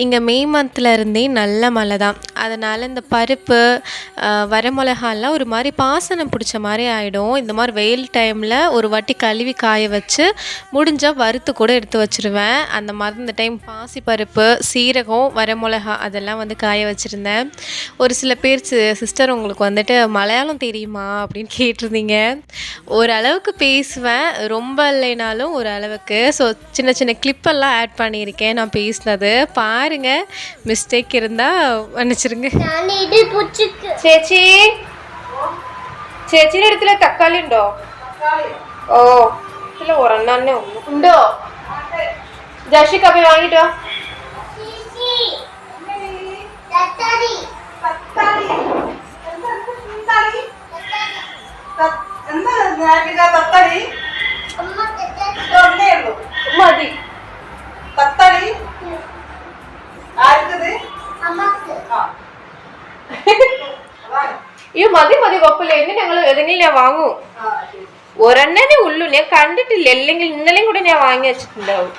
இங்கே மே மந்தில் இருந்தே நல்ல மழை தான். அதனால் இந்த பருப்பு வரமிளகாலாம் ஒரு மாதிரி பாசனம் பிடிச்ச மாதிரி ஆகிடும். இந்த மாதிரி வெயில் டைமில் ஒரு வாட்டி கழுவி காய வச்சு முடிஞ்சால் வறுத்து கூட எடுத்து வச்சுருவேன். அந்த மாதிரி இந்த டைம் பாசிப்பருப்பு, சீரகம், வரமிளகா அதெல்லாம் வந்து காய வச்சுருந்தேன். ஒரு சில பேர் சிஸ்டர் உங்களுக்கு வந்துட்டு மலையாளம் தெரியுமா அப்படின்னு கேட்டிருந்தீங்க. ஓரளவுக்கு பேசுவேன், ரொம்ப இல்லைனாலும் ஓரளவுக்கு. ஸோ சின்ன சின்ன கிளிப்பெல்லாம் ஆட் பண்ணியிருக்கேன் நான் பேசினது. பாருங்கள், மிஸ்டேக் இருந்தால் மன்னிச்சிருங்க. ചേച്ചി ചേച്ചിയുടെ അടുത്തില് തക്കാളി ഉണ്ടോ? ഓ ഇല്ല, ഒരെണ്ണേ ഉണ്ടോ? ജാഷി കപ്പി വാങ്ങിട്ടോ. മതി അയ്യോ മതി മതി, കുഴപ്പമില്ല. ഇന്ന് ഞങ്ങൾ ഏതെങ്കിലും ഞാൻ വാങ്ങും. ഒരെണ്ണേ ഉള്ളൂ, ഞാൻ കണ്ടിട്ടില്ല. അല്ലെങ്കിൽ ഇന്നലെയും കൂടെ ഞാൻ വാങ്ങി വെച്ചിട്ടുണ്ടാവും.